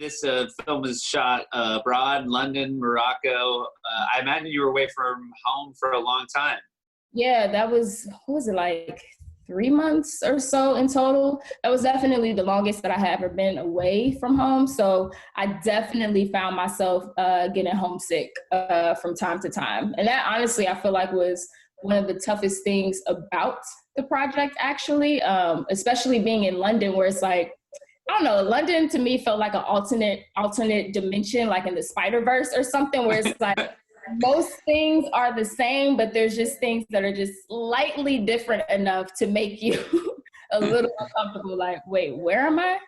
this film was shot abroad, London, Morocco. I imagine you were away from home for a long time. Yeah, that was, what was it, like 3 months or so in total. That was definitely the longest that I had ever been away from home. So I definitely found myself getting homesick from time to time. And that honestly, I feel like was one of the toughest things about the project, actually, especially being in London, where it's like, I don't know, London to me felt like an alternate dimension, like in the Spider-Verse or something, where it's like most things are the same, but there's just things that are just slightly different enough to make you a little uncomfortable, like, wait, where am I?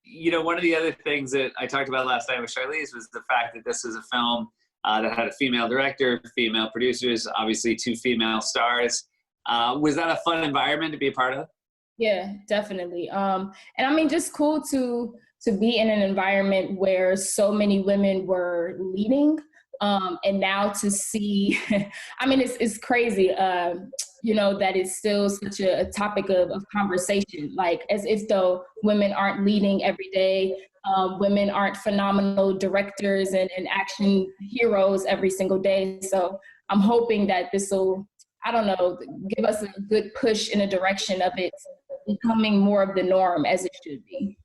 You know, one of the other things that I talked about last night with Charlize was the fact that this was a film that had a female director, female producers, obviously 2 female stars. Was that a fun environment to be a part of? Yeah, definitely. And I mean, just cool to be in an environment where so many women were leading. And now to see, I mean, it's crazy, you know, that it's still such a topic of conversation, like as if though women aren't leading every day, women aren't phenomenal directors and action heroes every single day. So I'm hoping that this will, I don't know, give us a good push in a direction of it becoming more of the norm as it should be.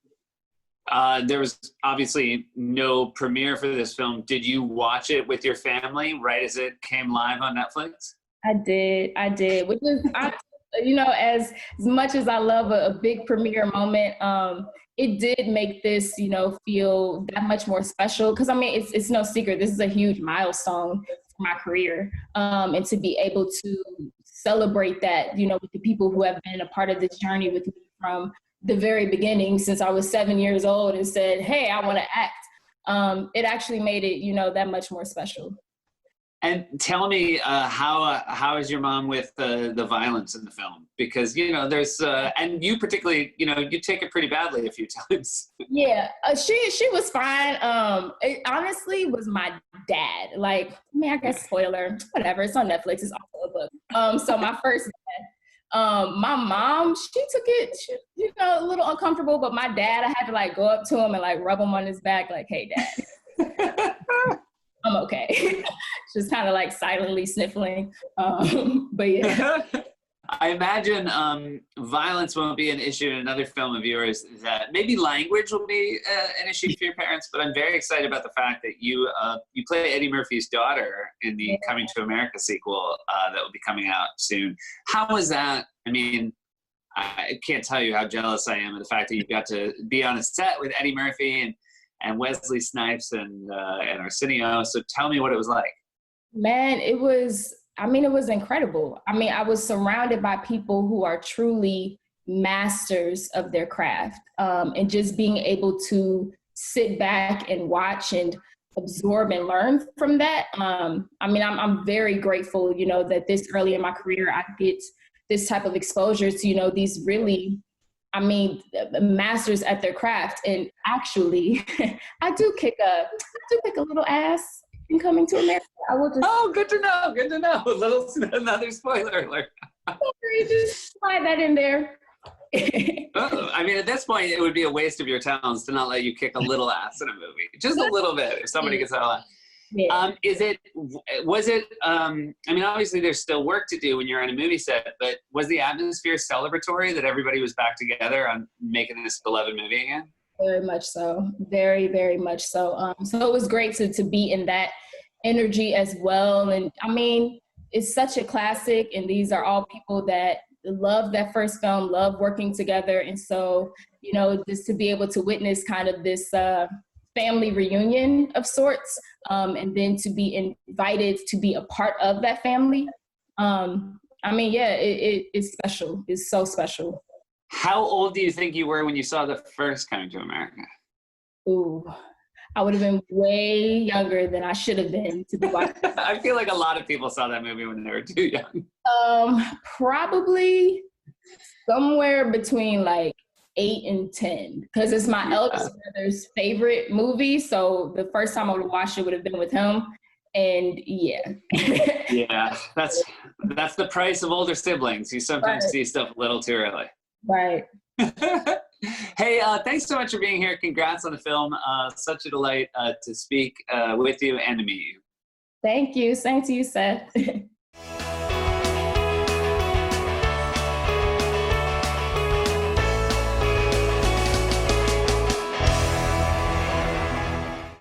There was obviously no premiere for this film. Did you watch it with your family right as it came live on Netflix? I did, which is, you know, as much as I love a big premiere moment, it did make this, you know, feel that much more special. Because I mean, it's no secret, this is a huge milestone for my career, and to be able to celebrate that, you know, with the people who have been a part of this journey with me from the very beginning, since I was 7 years old and said, hey, I want to act. It actually made it, you know, that much more special. And tell me, how is your mom with the violence in the film? Because, you know, there's, and you particularly, you know, you take it pretty badly a few times. Yeah, she was fine. It honestly was my dad. Like, I mean, I guess spoiler, whatever, it's on Netflix, it's also a book. So my first dad. My mom, she took it, you know, a little uncomfortable, but my dad, I had to like go up to him and like rub him on his back, like, hey, dad, I'm okay. Just kind of like silently sniffling. But yeah. I imagine violence won't be an issue in another film of yours. That maybe language will be an issue for your parents, but I'm very excited about the fact that you play Eddie Murphy's daughter in the Coming to America sequel that will be coming out soon. How was that? I mean, I can't tell you how jealous I am of the fact that you got to be on a set with Eddie Murphy and Wesley Snipes and Arsenio. So tell me what it was like. Man, it was incredible. I mean, I was surrounded by people who are truly masters of their craft, and just being able to sit back and watch and absorb and learn from that. I mean, I'm very grateful, you know, that this early in my career, I get this type of exposure to, you know, these really, I mean, masters at their craft. And actually, I do kick a little ass in Coming to America. I will just. Oh, good to know. Good to know. Another spoiler alert. Just slide that in there. I mean, at this point, it would be a waste of your talents to not let you kick a little ass in a movie, just a little bit. If somebody gets that a lot. Yeah. I mean, obviously there's still work to do when you're on a movie set, but was the atmosphere celebratory that everybody was back together on making this beloved movie again? Very much so. Very, very much so. So it was great to be in that energy as well. And I mean, it's such a classic, and these are all people that love that first film, love working together. And so, you know, just to be able to witness kind of this family reunion of sorts, and then to be invited to be a part of that family. I mean, yeah, it is special. It's so special. How old do you think you were when you saw the first Coming to America? Ooh, I would have been way younger than I should have been to be watching. I feel like a lot of people saw that movie when they were too young. Probably somewhere between like 8 and 10, because it's my eldest brother's favorite movie. So the first time I would have watched it would have been with him. And yeah. Yeah, that's the price of older siblings. You sometimes see stuff a little too early. Right. Hey, thanks so much for being here. Congrats on the film. Such a delight to speak with you and to meet you. Thank you. Same to you, Seth.